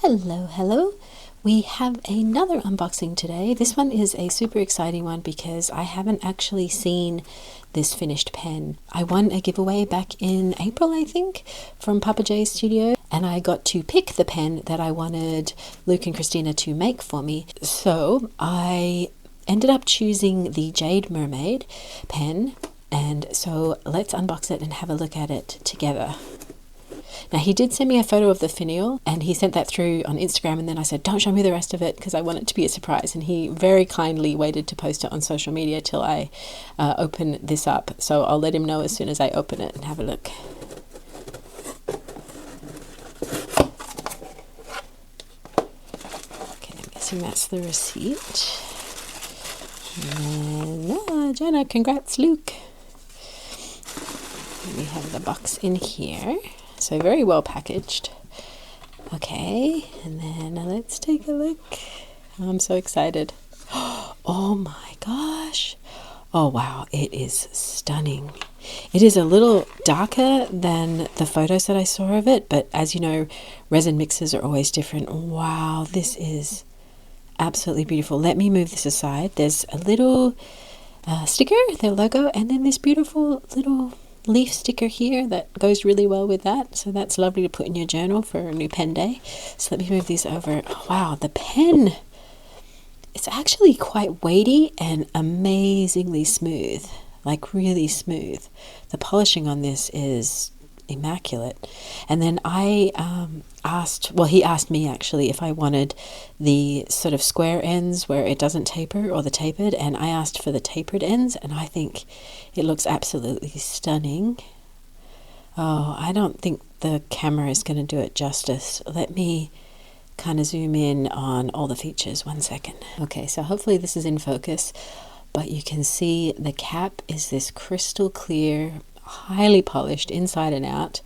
Hello. We have another unboxing today. This one is a super exciting one because I haven't actually seen this finished pen. I won a giveaway back in April, I think, from Papa J's studio, and I got to pick the pen that I wanted Luke and Christina to make for me. So I ended up choosing the Jade Mermaid pen, and so let's unbox it and have a look at it together. Now, he did send me a photo of the finial and he sent that through on Instagram, and then I said, don't show me the rest of it because I want it to be a surprise. And he very kindly waited to post it on social media till I open this up. So I'll let him know as soon as I open it and have a look. Okay, I'm guessing that's the receipt. And Jenna, congrats, Luke. We have the box in here. So very well packaged. Okay, and then let's take a look. I'm so excited. Oh my gosh. Oh wow, it is stunning. It is a little darker than the photos that I saw of it, but as you know, resin mixes are always different. Wow, this is absolutely beautiful. Let me move this aside. There's a little sticker, their logo, and then this beautiful little leaf sticker here that goes really well with that. So that's lovely to put in your journal for a new pen day. So let me move these over. Oh, wow, the pen, it's actually quite weighty and amazingly smooth, like really smooth. The polishing on this is immaculate. And then I he asked me actually if I wanted the sort of square ends where it doesn't taper, or the tapered, and I asked for the tapered ends, and I think it looks absolutely stunning. Oh, I don't think the camera is going to do it justice. Let me kind of zoom in on all the features. 1 second. Okay, so hopefully this is in focus, but you can see the cap is this crystal clear, highly polished inside and out,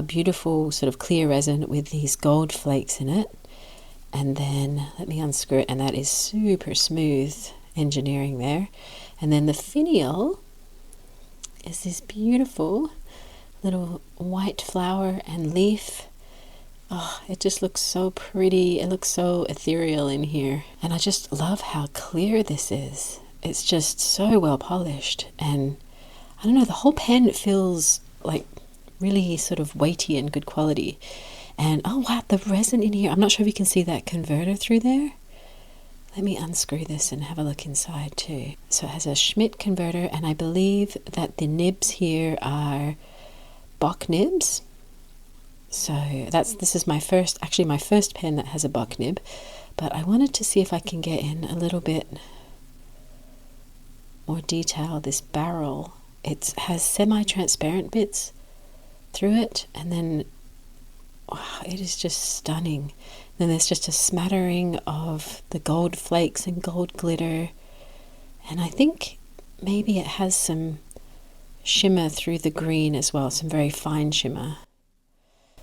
beautiful sort of clear resin with these gold flakes in it. And then let me unscrew it, and that is super smooth engineering there. And then the finial is this beautiful little white flower and leaf. Oh, it just looks so pretty. It looks so ethereal in here, and I just love how clear this is. It's just so well polished, and I don't know, the whole pen feels like really sort of weighty and good quality. And oh wow, the resin in here, I'm not sure if you can see that converter through there. Let me unscrew this and have a look inside too. So it has a Schmidt converter, and I believe that the nibs here are Bock nibs. So this is my first pen that has a Bock nib, but I wanted to see if I can get in a little bit more detail. This barrel, it has semi-transparent bits through it, and then wow, it is just stunning. Then there's just a smattering of the gold flakes and gold glitter, and I think maybe it has some shimmer through the green as well, some very fine shimmer.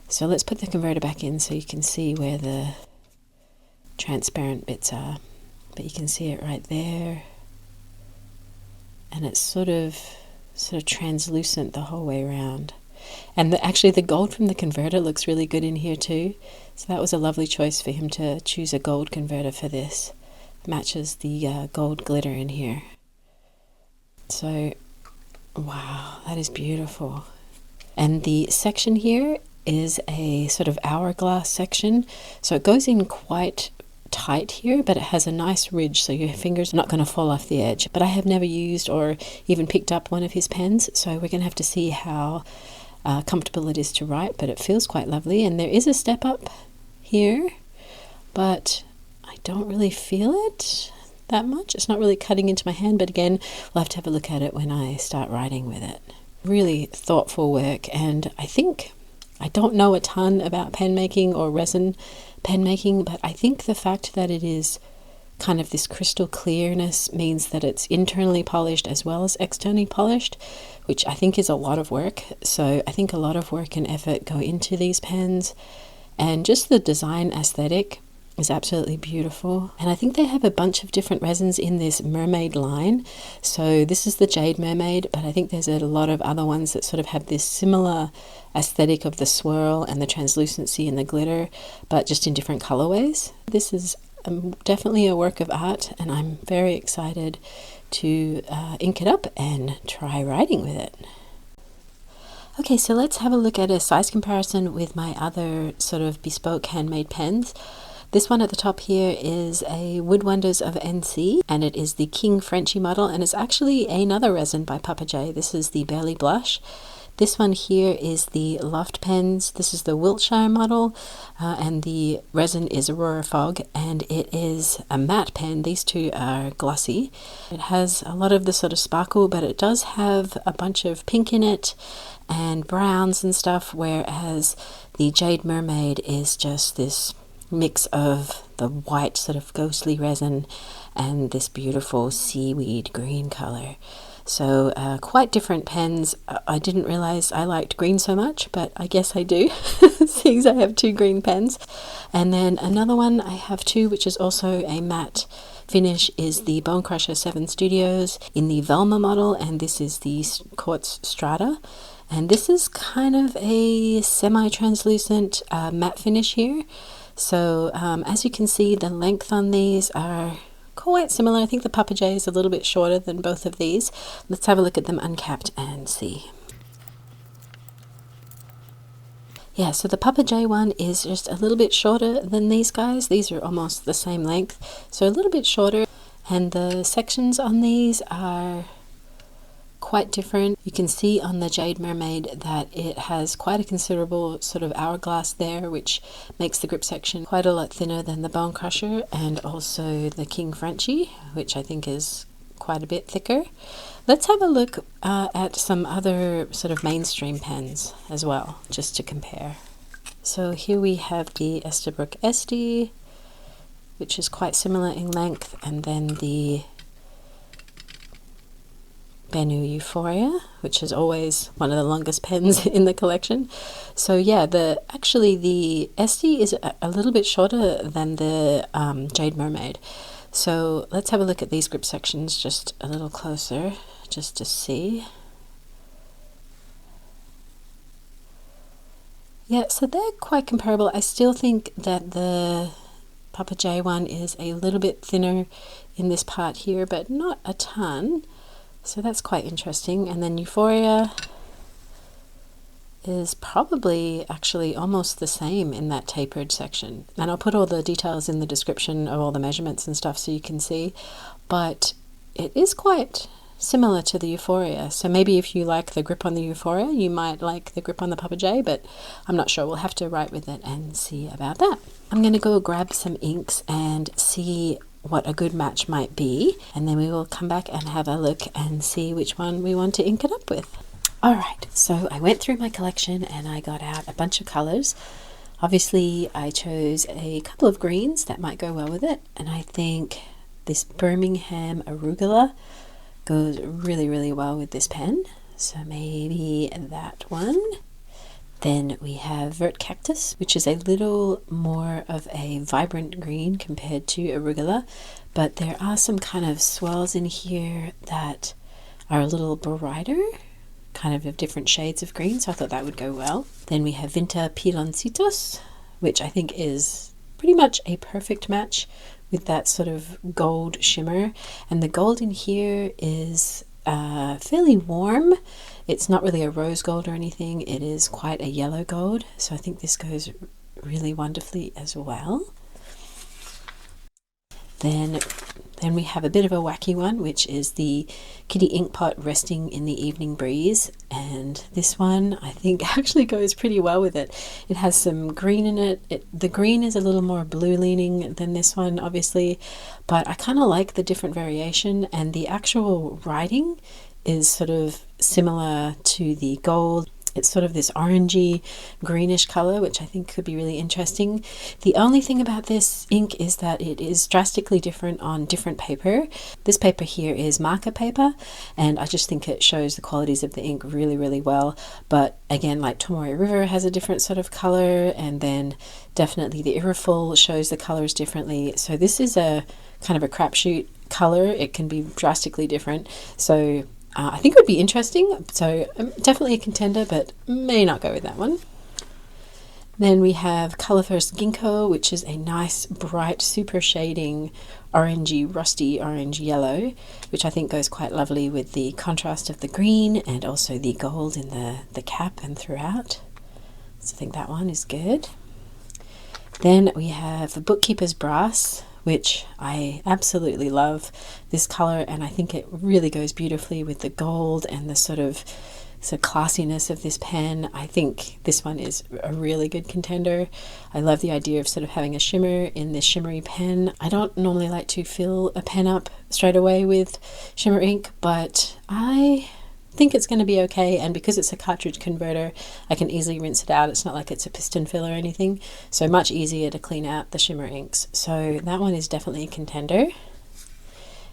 So let's put the converter back in so you can see where the transparent bits are, but you can see it right there, and it's sort of translucent the whole way around. And actually the gold from the converter looks really good in here too. So that was a lovely choice for him to choose a gold converter for this. Matches the gold glitter in here. So, wow, that is beautiful. And the section here is a sort of hourglass section. So it goes in quite tight here, but it has a nice ridge, so your fingers are not going to fall off the edge. But I have never used or even picked up one of his pens, so we're going to have to see how comfortable it is to write, but it feels quite lovely. And there is a step up here, but I don't really feel it that much. It's not really cutting into my hand, but again, we'll have to have a look at it when I start writing with it. Really thoughtful work, and I don't know a ton about pen making or resin pen making, but I think the fact that it is kind of this crystal clearness means that it's internally polished as well as externally polished, which I think is a lot of work. So I think a lot of work and effort go into these pens, and just the design aesthetic is absolutely beautiful. And I think they have a bunch of different resins in this mermaid line. So this is the Jade Mermaid, but I think there's a lot of other ones that sort of have this similar aesthetic of the swirl and the translucency and the glitter, but just in different colorways. This is definitely a work of art, and I'm very excited to ink it up and try writing with it. Okay, so let's have a look at a size comparison with my other sort of bespoke handmade pens. This one at the top here is a Wood Wonders of NC, and it is the King Frenchie model, and it's actually another resin by Papa J. This is the Barely Blush. This one here is the Loft Pens. This is the Wiltshire model, and the resin is Aurora Fog, and it is a matte pen. These two are glossy. It has a lot of the sort of sparkle, but it does have a bunch of pink in it and browns and stuff, whereas the Jade Mermaid is just this mix of the white sort of ghostly resin and this beautiful seaweed green color. So quite different pens. I didn't realize I liked green so much, but I guess I do, seeing as I have two green pens. And then another one I have too, which is also a matte finish, is the Bone Crusher 7 Studios in the Velma model, and this is the Quartz Strata. And this is kind of a semi-translucent matte finish here. So as you can see, the length on these are quite similar. I think the Papa J is a little bit shorter than both of these. Let's have a look at them uncapped and see. Yeah, so the Papa J one is just a little bit shorter than these guys. These are almost the same length, so a little bit shorter. And the sections on these are quite different. You can see on the Jade Mermaid that it has quite a considerable sort of hourglass there, which makes the grip section quite a lot thinner than the Bone Crusher, and also the King Frenchie, which I think is quite a bit thicker. Let's have a look at some other sort of mainstream pens as well, just to compare. So here we have the Estabrook SD, which is quite similar in length, and then the Bennu Euphoria, which is always one of the longest pens in the collection. So yeah, actually the SD is a little bit shorter than the Jade Mermaid. So let's have a look at these grip sections just a little closer, just to see. Yeah, so they're quite comparable. I still think that the Papa J one is a little bit thinner in this part here, but not a ton. So that's quite interesting. And then Euphoria is probably actually almost the same in that tapered section. And I'll put all the details in the description of all the measurements and stuff so you can see. But it is quite similar to the Euphoria. So maybe if you like the grip on the Euphoria, you might like the grip on the Papa J, but I'm not sure. We'll have to write with it and see about that. I'm going to go grab some inks and see what a good match might be, and then we will come back and have a look and see which one we want to ink it up with. Alright, so I went through my collection and I got out a bunch of colors. Obviously I chose a couple of greens that might go well with it, and I think this Birmingham Arugula goes really well with this pen, so maybe that one. Then we have Vert Cactus, which is a little more of a vibrant green compared to Arugula, but there are some kind of swirls in here that are a little brighter, kind of different shades of green, so I thought that would go well. Then we have Vinta Piloncitos, which I think is pretty much a perfect match with that sort of gold shimmer, and the gold in here is fairly warm. It's not really a rose gold or anything, it is quite a yellow gold, so I think this goes really wonderfully as well. Then we have a bit of a wacky one, which is the Kitty Inkpot Resting in the Evening Breeze, and this one I think actually goes pretty well with it. It has some green in it. The green is a little more blue leaning than this one obviously, but I kind of like the different variation, and the actual writing is sort of similar to the gold. It's sort of this orangey greenish color, which I think could be really interesting. The only thing about this ink is that it is drastically different on different paper. This paper here is marker paper, and I just think it shows the qualities of the ink really, really well. But again, like Tomoe River has a different sort of color, and then definitely the Irreful shows the colors differently. So this is a kind of a crapshoot color. It can be drastically different. So I think it would be interesting, so definitely a contender, but may not go with that one. Then we have Color First Ginkgo, which is a nice, bright, super shading, orangey, rusty orange yellow, which I think goes quite lovely with the contrast of the green and also the gold in the cap and throughout. So I think that one is good. Then we have Bookkeeper's Brass, which I absolutely love this color, and I think it really goes beautifully with the gold and the sort of classiness of this pen. I think this one is a really good contender. I love the idea of sort of having a shimmer in this shimmery pen. I don't normally like to fill a pen up straight away with shimmer ink, but I think it's going to be okay, and because it's a cartridge converter, I can easily rinse it out. It's not like it's a piston fill or anything, so much easier to clean out the shimmer inks. So that one is definitely a contender.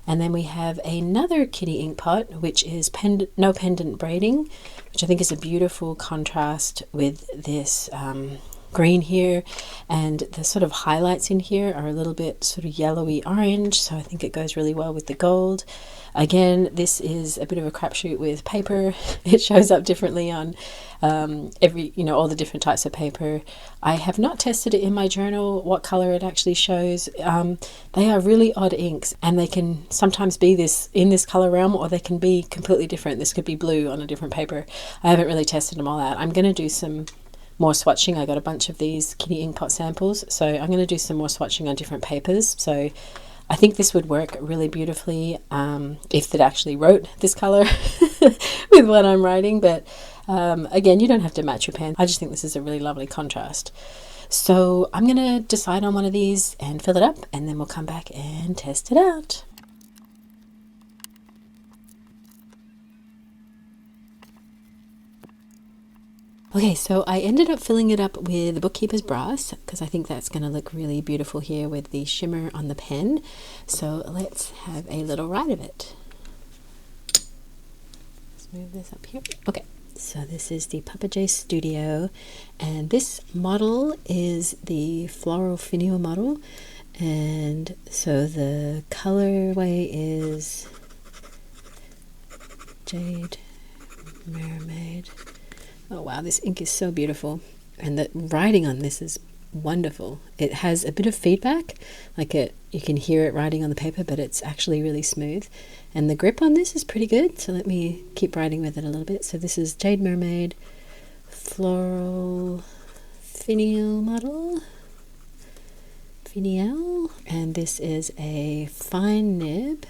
And then we have another kitty ink pot, which is No Pendant Braiding, which I think is a beautiful contrast with this green here, and the sort of highlights in here are a little bit sort of yellowy orange, so I think it goes really well with the gold. Again, this is a bit of a crapshoot with paper. It shows up differently on all the different types of paper. I have not tested it in my journal what color it actually shows. They are really odd inks, and they can sometimes be in this color realm, or they can be completely different. This could be blue on a different paper. I haven't really tested them all out. I'm going to do some more swatching. I got a bunch of these kitty ink pot samples, so I'm going to do some more swatching on different papers. So I think this would work really beautifully if it actually wrote this color with what I'm writing, but again, you don't have to match your pen. I just think this is a really lovely contrast. So I'm going to decide on one of these and fill it up, and then we'll come back and test it out. Okay, so I ended up filling it up with Bookkeeper's Brass because I think that's going to look really beautiful here with the shimmer on the pen. So let's have a little ride of it. Let's move this up here. Okay, so this is the Papa J Studio, and this model is the Floral Finial model, and so the colorway is Jade Mermaid. Oh wow, this ink is so beautiful, and the writing on this is wonderful. It has a bit of feedback, you can hear it writing on the paper, but it's actually really smooth, and the grip on this is pretty good. So let me keep writing with it a little bit. So this is Jade Mermaid Floral Finial model, and this is a fine nib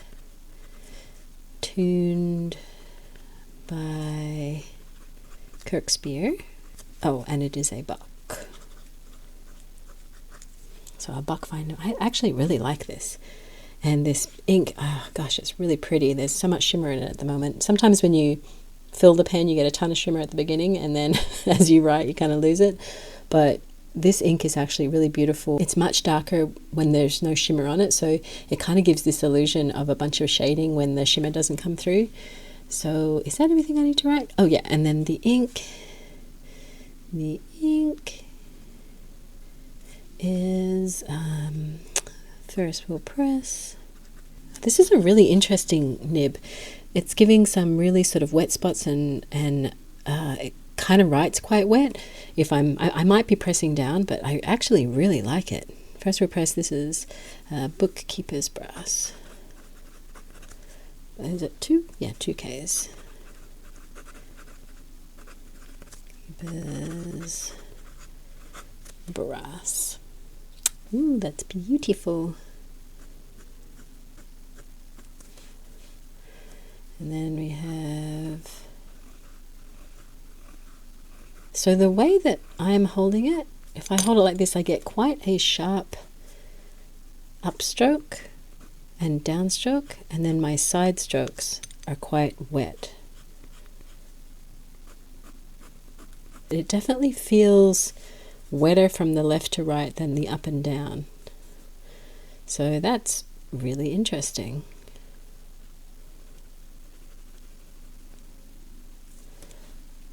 tuned by Kirkspear. Oh, and it is a Bock. So a Bock fine nib. I actually really like this. And this ink, oh gosh, it's really pretty. There's so much shimmer in it at the moment. Sometimes when you fill the pen, you get a ton of shimmer at the beginning, and then as you write, you kind of lose it. But this ink is actually really beautiful. It's much darker when there's no shimmer on it, so it kind of gives this illusion of a bunch of shading when the shimmer doesn't come through. So is that everything I need to write? Oh yeah, and then the ink is Ferris wheel press. This is a really interesting nib. It's giving some really sort of wet spots, and it kind of writes quite wet. I might be pressing down, but I actually really like it. Ferris wheel press. This is Bookkeeper's Brass. Is it 2? Yeah, 2Ks. Bookkeeper's Brass. Ooh, that's beautiful. And then we have... So the way that I'm holding it, if I hold it like this, I get quite a sharp upstroke and downstroke, and then my side strokes are quite wet. It definitely feels wetter from the left to right than the up and down. So that's really interesting.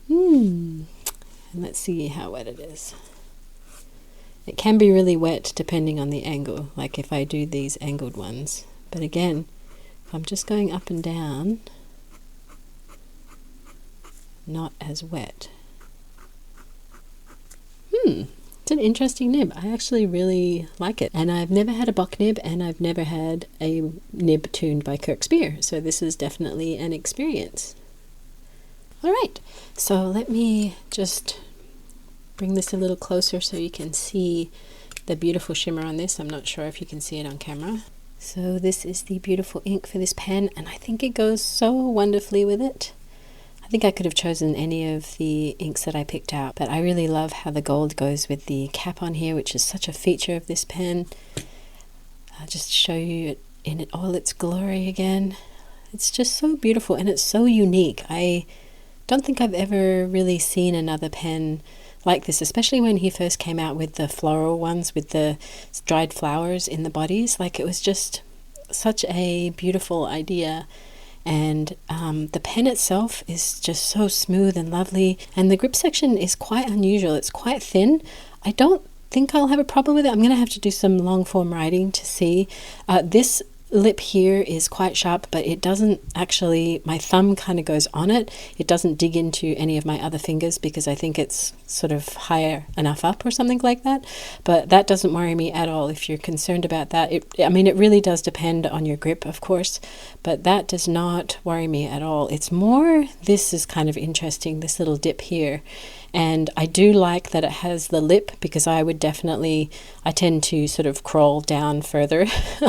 And let's see how wet it is. It can be really wet depending on the angle, like if I do these angled ones. But again, if I'm just going up and down, not as wet. It's an interesting nib. I actually really like it. And I've never had a Bock nib, and I've never had a nib tuned by Kirk Spear. So this is definitely an experience. All right, so let me just bring this a little closer so you can see the beautiful shimmer on this. I'm not sure if you can see it on camera. So this is the beautiful ink for this pen, and I think it goes so wonderfully with it. I think I could have chosen any of the inks that I picked out, but I really love how the gold goes with the cap on here, which is such a feature of this pen. I'll just show you it in all its glory again. It's just so beautiful, and it's so unique. I don't think I've ever really seen another pen like this, especially when he first came out with the floral ones with the dried flowers in the bodies. Like, it was just such a beautiful idea. And the pen itself is just so smooth and lovely, and the grip section is quite unusual. It's quite thin. I don't think I'll have a problem with it. I'm going to have to do some long form writing to see. This lip here is quite sharp, but it doesn't actually, my thumb kind of goes on it. It doesn't dig into any of my other fingers because I think it's sort of higher enough up or something like that. But that doesn't worry me at all if you're concerned about that. I mean, it really does depend on your grip, of course, but that does not worry me at all. It's more, this is kind of interesting, this little dip here. And I do like that it has the lip, because I tend to sort of crawl down further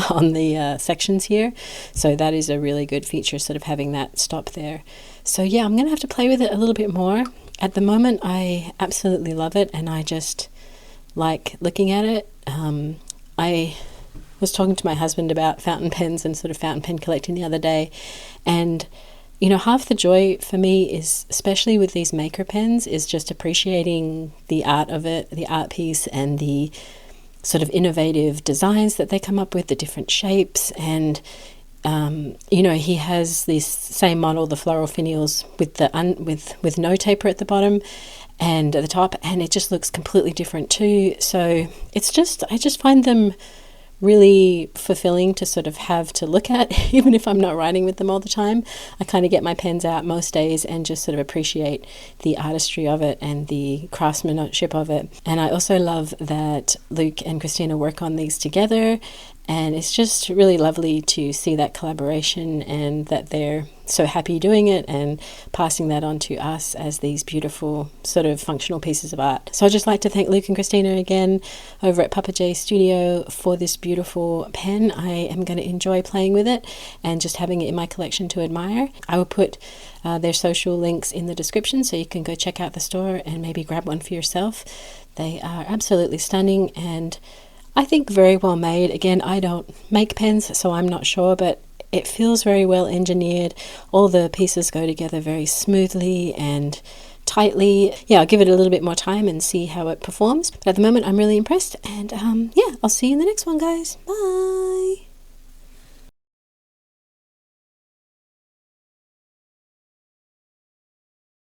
on the sections here. So that is a really good feature, sort of having that stop there. So yeah, I'm going to have to play with it a little bit more. At the moment, I absolutely love it, and I just like looking at it. I was talking to my husband about fountain pens and sort of fountain pen collecting the other day, and you know, half the joy for me is, especially with these maker pens, is just appreciating the art of it, the art piece, and the sort of innovative designs that they come up with, the different shapes. And you know, he has this same model, the Floral Finials, with the with no taper at the bottom and at the top, and it just looks completely different too. So it's just, I just find them really fulfilling to sort of have to look at, even if I'm not writing with them all the time. I kind of get my pens out most days and just sort of appreciate the artistry of it and the craftsmanship of it. And I also love that Luke and Christina work on these together, and it's just really lovely to see that collaboration and that they're so happy doing it and passing that on to us as these beautiful sort of functional pieces of art. So I'd just like to thank Luke and Christina again over at Papa J Studio for this beautiful pen. I am going to enjoy playing with it and just having it in my collection to admire. I will put their social links in the description so you can go check out the store and maybe grab one for yourself. They are absolutely stunning, and I think very well made. Again, I don't make pens, so I'm not sure, but it feels very well engineered. All the pieces go together very smoothly and tightly. Yeah, I'll give it a little bit more time and see how it performs. But at the moment, I'm really impressed. And yeah, I'll see you in the next one, guys. Bye.